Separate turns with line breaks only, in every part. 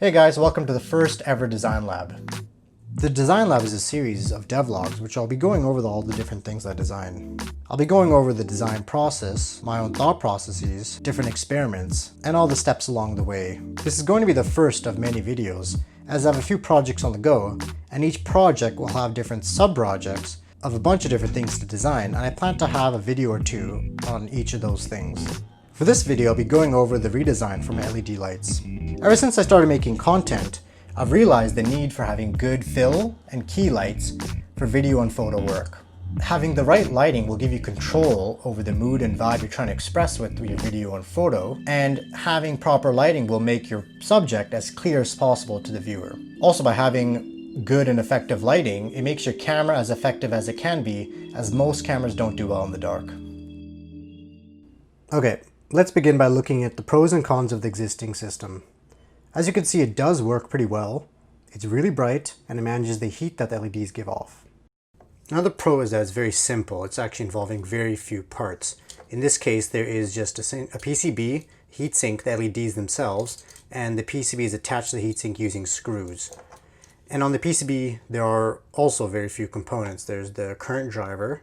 Hey guys, welcome to the first ever Design Lab. The Design Lab is a series of devlogs which I'll be going over all the different things I design. I'll be going over the design process, my own thought processes, different experiments, and all the steps along the way. This is going to be the first of many videos, as I have a few projects on the go, and each project will have different sub-projects of a bunch of different things to design, and I plan to have a video or two on each of those things. For this video, I'll be going over the redesign for my LED lights. Ever since I started making content, I've realized the need for having good fill and key lights for video and photo work. Having the right lighting will give you control over the mood and vibe you're trying to express with your video and photo, and having proper lighting will make your subject as clear as possible to the viewer. Also, by having good and effective lighting, it makes your camera as effective as it can be, as most cameras don't do well in the dark. Okay, let's begin by looking at the pros and cons of the existing system. As you can see, it does work pretty well. It's really bright and it manages the heat that the LEDs give off. Another pro is that it's very simple. It's actually involving very few parts. In this case, there is just a PCB, heatsink, the LEDs themselves, and the PCB is attached to the heatsink using screws. And on the PCB, there are also very few components. There's the current driver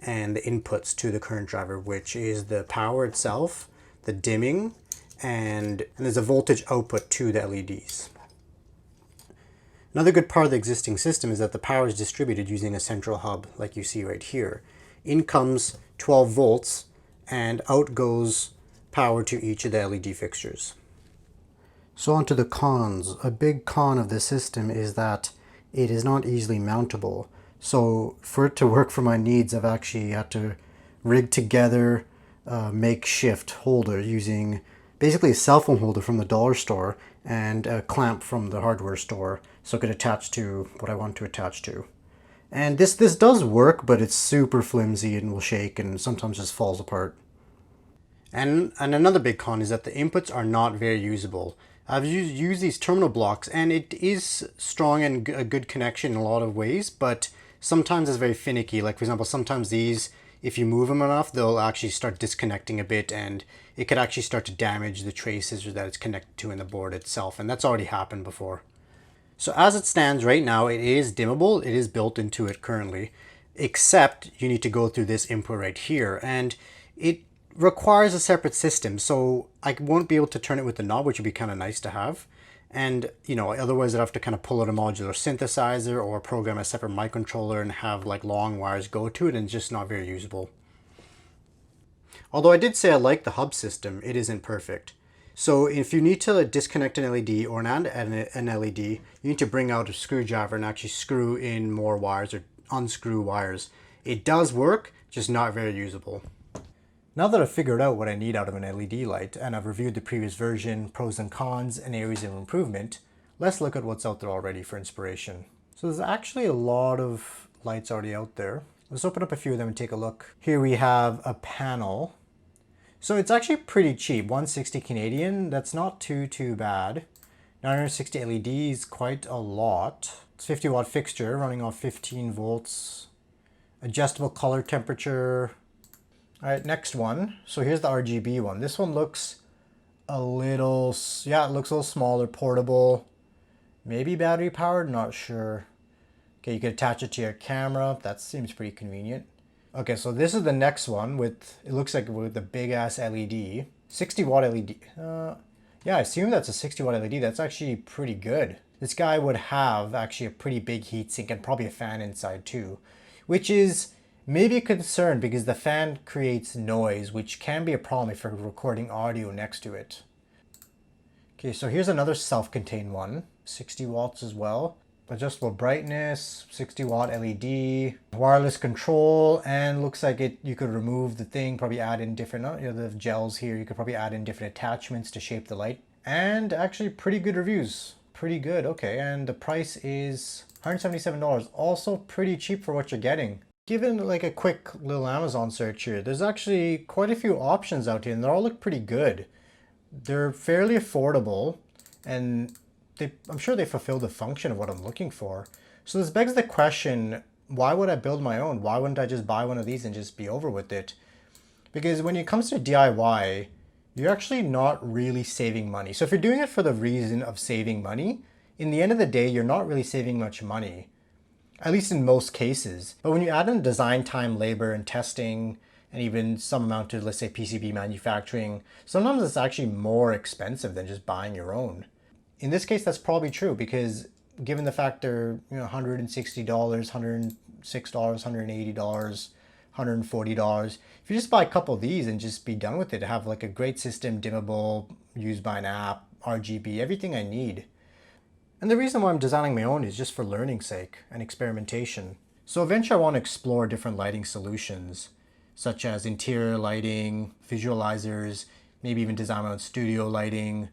and the inputs to the current driver, which is the power itself, the dimming, and there's a voltage output to the LEDs. Another good part of the existing system is that the power is distributed using a central hub, like you see right here. In comes 12 volts and out goes power to each of the LED fixtures. So on to the cons. A big con of this system is that it is not easily mountable. So for it to work for my needs, I've actually had to rig together a makeshift holder using basically a cell phone holder from the dollar store and a clamp from the hardware store so it could attach to what I want to attach to. And this does work, but it's super flimsy and will shake and sometimes just falls apart. And another big con is that the inputs are not very usable. I've used these terminal blocks and it is strong and a good connection in a lot of ways, but sometimes it's very finicky. Like for example, sometimes these, if you move them enough, they'll actually start disconnecting a bit and it could actually start to damage the traces that it's connected to in the board itself. And that's already happened before. So as it stands right now, it is dimmable. It is built into it currently, except you need to go through this input right here. And it requires a separate system. So I won't be able to turn it with the knob, which would be kind of nice to have. And, you know, otherwise I'd have to kind of pull out a modular synthesizer or program a separate microcontroller and have like long wires go to it, and it's just not very usable. Although I did say I like the hub system, it isn't perfect. So if you need to disconnect an LED or an LED, you need to bring out a screwdriver and actually screw in more wires or unscrew wires. It does work, just not very usable. Now that I've figured out what I need out of an LED light and I've reviewed the previous version, pros and cons, and areas of improvement, let's look at what's out there already for inspiration. So there's actually a lot of lights already out there. Let's open up a few of them and take a look. Here we have a panel. So it's actually pretty cheap, 160 Canadian. That's not too bad. 960 LEDs, quite a lot. It's 50 watt fixture running off 15 volts. Adjustable color temperature. All right, next one. So here's the RGB one. This one looks a little, yeah, it looks a little smaller, portable. Maybe battery powered, not sure. Okay, you could attach it to your camera. That seems pretty convenient. Okay, so this is the next one with, it looks like with the big ass LED. 60 watt LED. Yeah, I assume that's a 60 watt LED. That's actually pretty good. This guy would have actually a pretty big heatsink and probably a fan inside too, which is maybe a concern because the fan creates noise, which can be a problem if you're recording audio next to it. Okay, so here's another self-contained one, 60 watts as well. Adjustable brightness, 60 watt LED, wireless control, and looks like you could remove the thing, probably add in different, the gels here, you could probably add in different attachments to shape the light. And actually pretty good reviews, pretty good, okay. And the price is $177, also pretty cheap for what you're getting. Given like a quick little Amazon search here, there's actually quite a few options out here and they all look pretty good. They're fairly affordable and I'm sure they fulfill the function of what I'm looking for. So this begs the question, why would I build my own? Why wouldn't I just buy one of these and just be over with it? Because when it comes to DIY, you're actually not really saving money. So if you're doing it for the reason of saving money, in the end of the day, you're not really saving much money, at least in most cases. But when you add in design time, labor, and testing, and even some amount to, let's say, PCB manufacturing, sometimes it's actually more expensive than just buying your own. In this case, that's probably true because given the fact they're $160, $106, $180, $140, if you just buy a couple of these and just be done with it, have like a great system, dimmable, used by an app, RGB, everything I need. And the reason why I'm designing my own is just for learning's sake and experimentation. So eventually I want to explore different lighting solutions, such as interior lighting, visualizers, maybe even design my own studio lighting.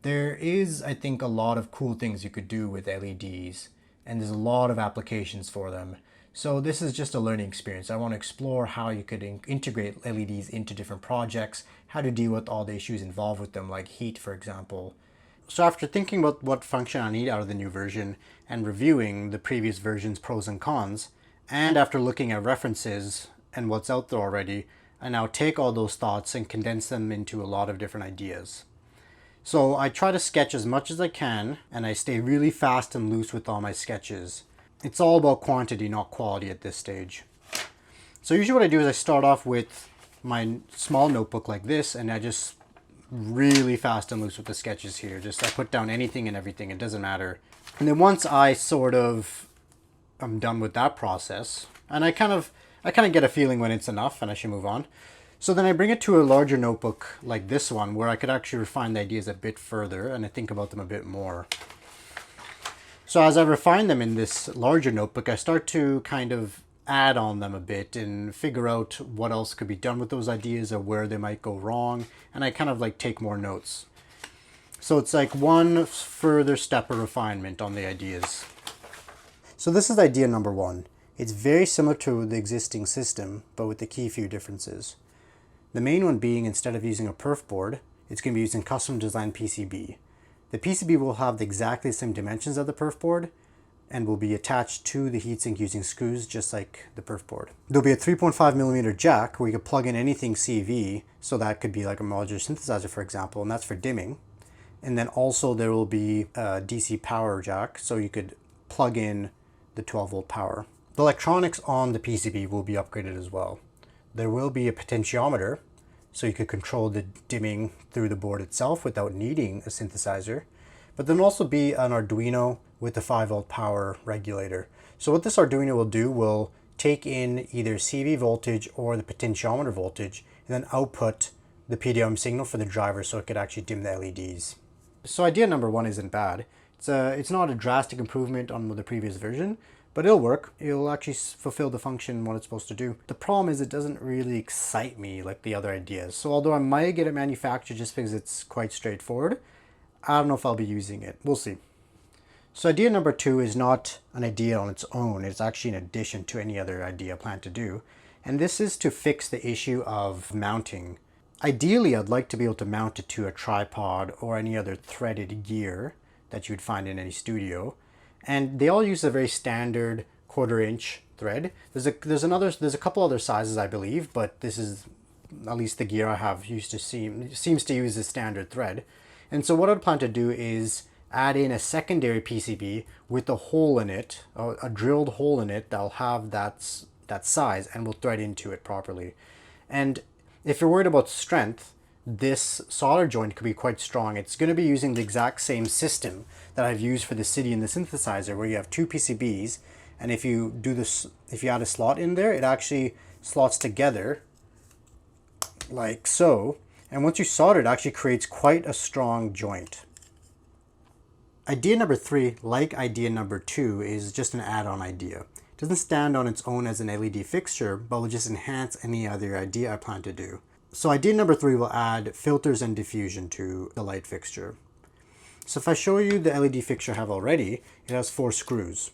There is, I think, a lot of cool things you could do with LEDs, and there's a lot of applications for them. So this is just a learning experience. I want to explore how you could integrate LEDs into different projects, how to deal with all the issues involved with them, like heat, for example. So after thinking about what function I need out of the new version and reviewing the previous version's pros and cons, and after looking at references and what's out there already, I now take all those thoughts and condense them into a lot of different ideas. So I try to sketch as much as I can, and I stay really fast and loose with all my sketches. It's all about quantity, not quality at this stage. So usually what I do is I start off with my small notebook like this, and I just really fast and loose with the sketches here. Just I put down anything and everything, it doesn't matter. And then once I I'm done with that process, and I kind of get a feeling when it's enough and I should move on. So then I bring it to a larger notebook like this one where I could actually refine the ideas a bit further and I think about them a bit more. So as I refine them in this larger notebook, I start to kind of add on them a bit and figure out what else could be done with those ideas or where they might go wrong. And I kind of like take more notes. So it's like one further step of refinement on the ideas. So this is idea number one. It's very similar to the existing system, but with the key few differences. The main one being, instead of using a perf board, it's going to be using custom designed PCB. The PCB will have exactly the same dimensions of the perf board and will be attached to the heatsink using screws just like the perf board. There'll be a 3.5mm jack where you can plug in anything CV, so that could be like a modular synthesizer, for example, and that's for dimming. And then also there will be a DC power jack, so you could plug in the 12-volt power. The electronics on the PCB will be upgraded as well. There will be a potentiometer, so you could control the dimming through the board itself without needing a synthesizer. But then also be an Arduino with a 5-volt power regulator. So what this Arduino will do will take in either CV voltage or the potentiometer voltage and then output the PWM signal for the driver so it could actually dim the LEDs. So idea number one isn't bad. It's not a drastic improvement on the previous version, but it'll work. It'll actually fulfill the function what it's supposed to do. The problem is it doesn't really excite me like the other ideas. So although I might get it manufactured just because it's quite straightforward, I don't know if I'll be using it. We'll see. So idea number two is not an idea on its own. It's actually an addition to any other idea I plan to do. And this is to fix the issue of mounting. Ideally, I'd like to be able to mount it to a tripod or any other threaded gear that you'd find in any studio. And they all use a very standard 1/4-inch thread. There's a couple other sizes, I believe, but this is at least the gear I have seems to use a standard thread. And so what I'd plan to do is add in a secondary PCB with a hole in it, a drilled hole in it that'll have that size and will thread into it properly. And if you're worried about strength, this solder joint could be quite strong. It's going to be using the exact same system that I've used for the CD and the synthesizer, where you have two PCBs, and if you add a slot in there, it actually slots together like so. And once you solder, it actually creates quite a strong joint. Idea number three, like idea number two, is just an add-on idea. It doesn't stand on its own as an LED fixture, but will just enhance any other idea I plan to do. So idea number three will add filters and diffusion to the light fixture. So if I show you the LED fixture I have already, it has 4 screws.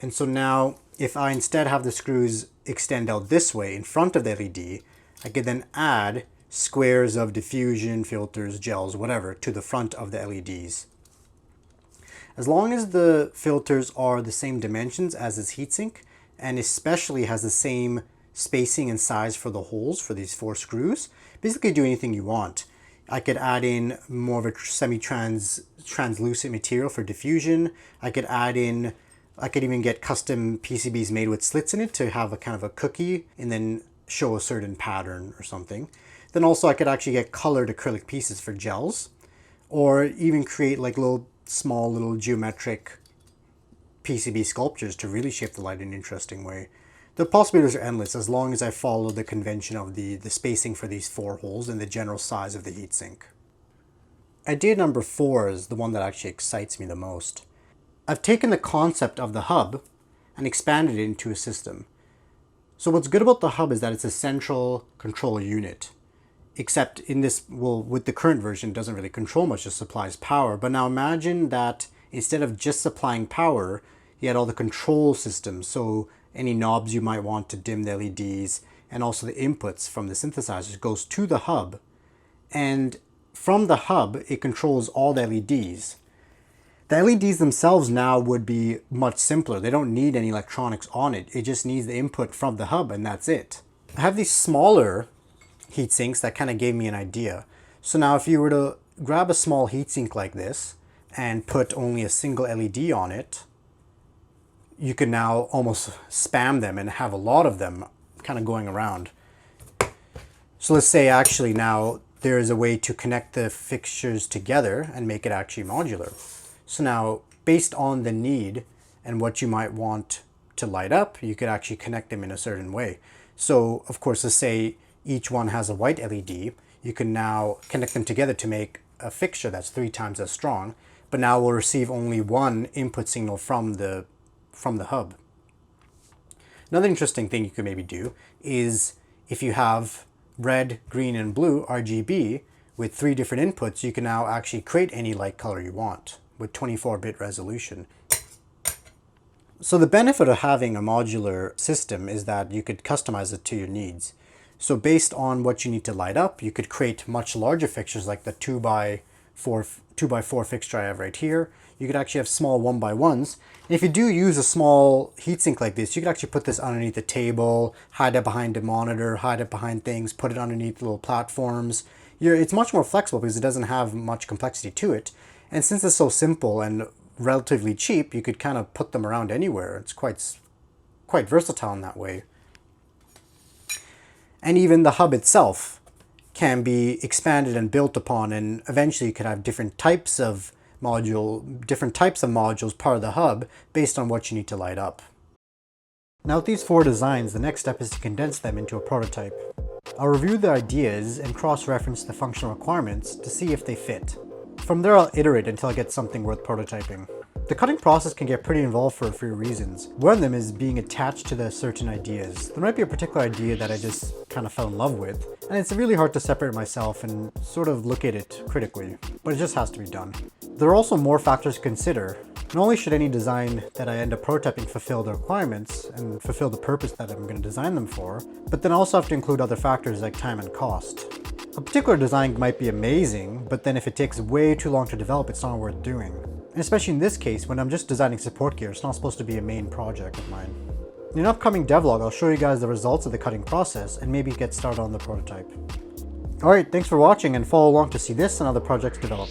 And so now if I instead have the screws extend out this way in front of the LED, I could then add squares of diffusion, filters, gels, whatever, to the front of the LEDs. As long as the filters are the same dimensions as this heatsink, and especially has the same spacing and size for the holes for these 4 screws, basically do anything you want. I could add in more of a translucent material for diffusion. I could even get custom PCBs made with slits in it to have a kind of a cookie and then show a certain pattern or something. Then also I could actually get colored acrylic pieces for gels, or even create like small little geometric PCB sculptures to really shape the light in an interesting way. The possibilities are endless as long as I follow the convention of the spacing for these 4 holes and the general size of the heatsink. Idea number 4 is the one that actually excites me the most. I've taken the concept of the hub and expanded it into a system. So what's good about the hub is that it's a central control unit. Except in this, well, with the current version, it doesn't really control much, just supplies power. But now imagine that instead of just supplying power, you had all the control systems. So any knobs you might want to dim the LEDs, and also the inputs from the synthesizers goes to the hub. And from the hub, it controls all the LEDs. The LEDs themselves now would be much simpler. They don't need any electronics on it. It just needs the input from the hub and that's it. I have these smaller heat sinks that kind of gave me an idea. So now if you were to grab a small heatsink like this and put only a single LED on it, you can now almost spam them and have a lot of them kind of going around. So let's say actually now there is a way to connect the fixtures together and make it actually modular. So now based on the need and what you might want to light up, you could actually connect them in a certain way. So of course, let's say each one has a white LED, you can now connect them together to make a fixture that's 3 times as strong, but now we'll receive only one input signal from the hub. Another interesting thing you could maybe do is if you have red, green, and blue RGB with 3 different inputs, you can now actually create any light color you want with 24-bit resolution. So the benefit of having a modular system is that you could customize it to your needs. So based on what you need to light up, you could create much larger fixtures like the 2x4 fixture I have right here. You could actually have small 1x1s. And if you do use a small heatsink like this, you could actually put this underneath the table, hide it behind a monitor, hide it behind things, put it underneath little platforms. It's much more flexible because it doesn't have much complexity to it. And since it's so simple and relatively cheap, you could kind of put them around anywhere. It's quite versatile in that way. And even the hub itself can be expanded and built upon, and eventually you could have different types of modules part of the hub based on what you need to light up. Now with these 4 designs, the next step is to condense them into a prototype. I'll review the ideas and cross-reference the functional requirements to see if they fit. From there I'll iterate until I get something worth prototyping. The cutting process can get pretty involved for a few reasons. One of them is being attached to the certain ideas. There might be a particular idea that I just kind of fell in love with, and it's really hard to separate myself and sort of look at it critically, but it just has to be done. There are also more factors to consider. Not only should any design that I end up prototyping fulfill the requirements and fulfill the purpose that I'm going to design them for, but then I also have to include other factors like time and cost. A particular design might be amazing, but then if it takes way too long to develop, it's not worth doing. And especially in this case, when I'm just designing support gear, it's not supposed to be a main project of mine. In an upcoming devlog, I'll show you guys the results of the cutting process and maybe get started on the prototype. Alright, thanks for watching and follow along to see this and other projects develop.